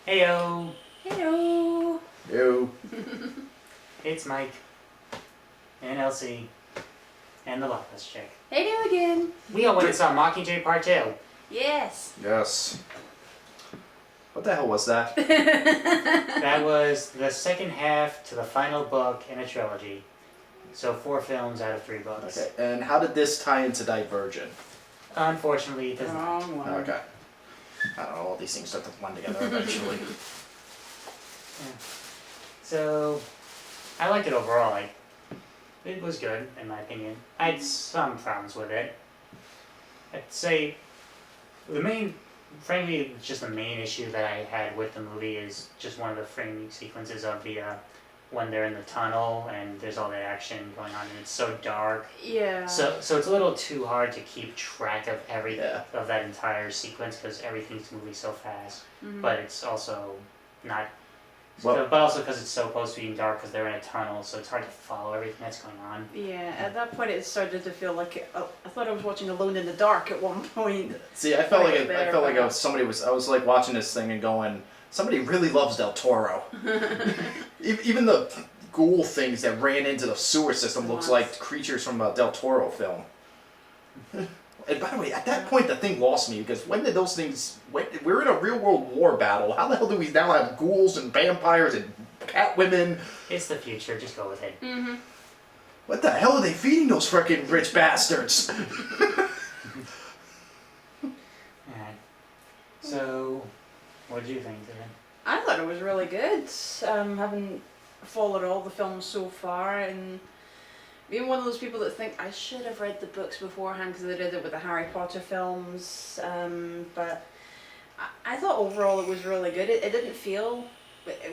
Heyo! Hello. Yo. It's Mike, and Elsie, and the Blockbuster Chick. Hello again. We all went and saw Mockingjay Part 2. Yes. Yes. What the hell was that? That was the second half to the final book in a trilogy. So 4 films out of 3 books. Okay, and how did this tie into Divergent? Unfortunately, it does not. Wrong one. Okay. I don't know, all these things start to blend together eventually. Yeah. So, I liked it overall. It was good, in my opinion. I had some problems with it. I'd say frankly, just the main issue that I had with the movie is just one of the framing sequences of the when they're in the tunnel and there's all that action going on and it's so dark. Yeah. So it's a little too hard to keep track of of that entire sequence because everything's moving so fast. Mhm. But it's also not. Well- But also because it's so close to being dark because they're in a tunnel, so it's hard to follow everything that's going on. Yeah, at that point it started to feel like I thought I was watching Alone in the Dark at one point. See, I felt Right like I was like watching this thing and going, somebody really loves Del Toro. Even the ghoul things that ran into the sewer system looks like creatures from a Del Toro film. And by the way, at that point the thing lost me because when did those things? We're in a real world war battle. How the hell do we now have ghouls and vampires and cat women? It's the future, just go with it. Mm-hmm. What the hell are they feeding those frickin' rich bastards? Alright. So, what did you think of it? I thought it was really good. Having followed all the films so far, and being one of those people that think I should have read the books beforehand because they did it with the Harry Potter films. But I thought overall it was really good. It didn't feel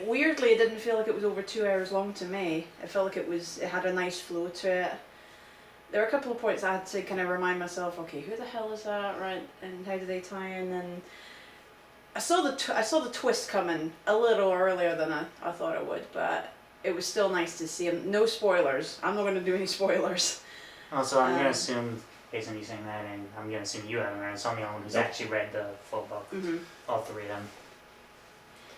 weirdly. It didn't feel like it was over 2 hours long to me. It felt like it had a nice flow to it. There were a couple of points I had to kind of remind myself. Okay, who the hell is that? Right, and how do they tie in? And I saw the twist coming a little earlier than I thought it would, but it was still nice to see him. No spoilers. I'm not going to do any spoilers. Also, I'm going to assume, based on you saying that, and I'm going to assume you haven't read it, so I'm the only one who's actually read the full book. Mm-hmm. All 3 of them.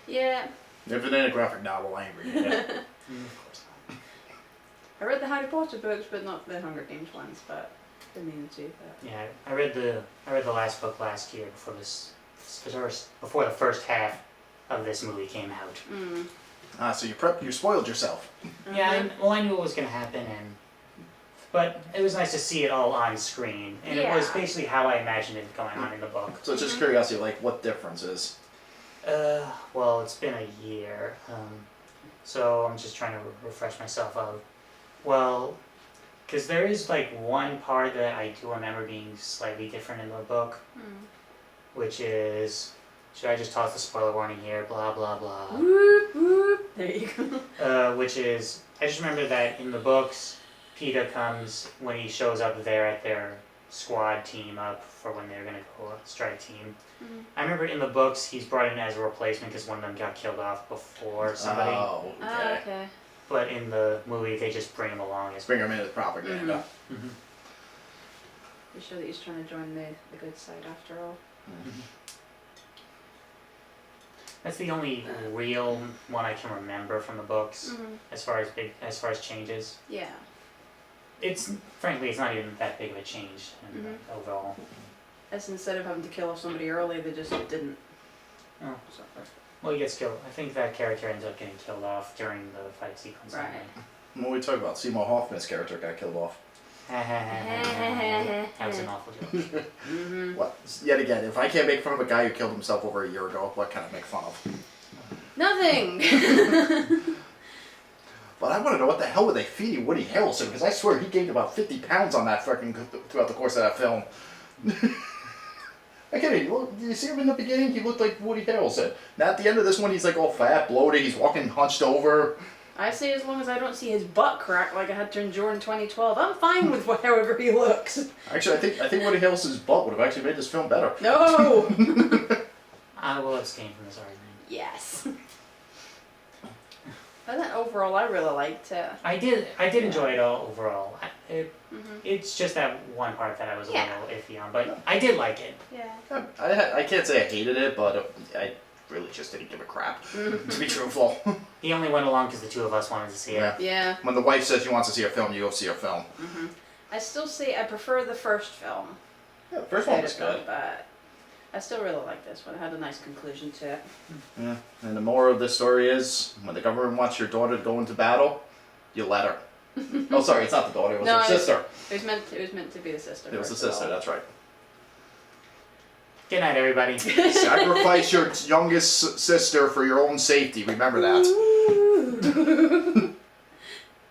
Yeah. If it ain't a graphic novel, I ain't reading it. Of course not. I read the Harry Potter books, but not the Hunger Games ones. But didn't mean to. But. Yeah, I read the last book last year before the first half of this movie came out. Mm. So you spoiled yourself. Yeah, I knew what was going to happen, but it was nice to see it all on screen, and it was Yeah. basically how I imagined it going on in the book. So it's just curiosity, like what difference is? Well, it's been a year, so I'm just trying to refresh myself of, well, because there is like one part that I do remember being slightly different in the book, which is, should I just toss the spoiler warning here, blah blah blah. Whoop whoop. There you go. Which is, I just remember that in the books, PETA comes when he shows up there at their squad team up for when they're going to go strike team. I remember in the books he's brought in as a replacement because one of them got killed off before somebody. Oh, okay. Oh, okay. But in the movie they just bring him along as Bring him in as propaganda. Mhm. You sure that he's trying to join the good side after all? That's the only real one I can remember from the books as far as changes. Yeah. Frankly it's not even that big of a change overall. As instead of having to kill off somebody early, they just didn't. Oh. So, Well, he gets killed. I think that character ends up getting killed off during the fight sequence. Right. What are we talking about? Seymour Hoffman's character got killed off. That was an awful joke. What? Yet again, if I can't make fun of a guy who killed himself over a year ago, what can I make fun of? Nothing. But I want to know what the hell were they feeding Woody Harrelson? Because I swear he gained about 50 pounds on that fucking throughout the course of that film. I can't even look. Did you see him in the beginning? He looked like Woody Harrelson. Now at the end of this one, he's like all fat, bloated. He's walking hunched over. I say as long as I don't see his butt crack like I had to endure in 2012, I'm fine with however he looks. Actually, I think Woody Harrelson's butt would have actually made this film better. No. I will abstain from this argument. Yes. But then overall, I really liked it. I did enjoy it all overall. It's just that one part that I was a little iffy on, but I did like it. Yeah. I can't say I hated it, but really just didn't give a crap, to be truthful. He only went along because the two of us wanted to see it. Yeah. Yeah. When the wife says she wants to see a film, you go see a film. I still say I prefer the first film. Yeah, the first one was good. But I still really like this one. It had a nice conclusion to it. Yeah. And the moral of this story is, when the government wants your daughter to go into battle, you let her. Oh, sorry, it's not the daughter. It was No, her sister. It was meant to be the sister. It was the first of sister. all. That's right. Good night, everybody. Sacrifice your youngest sister for your own safety. Remember that.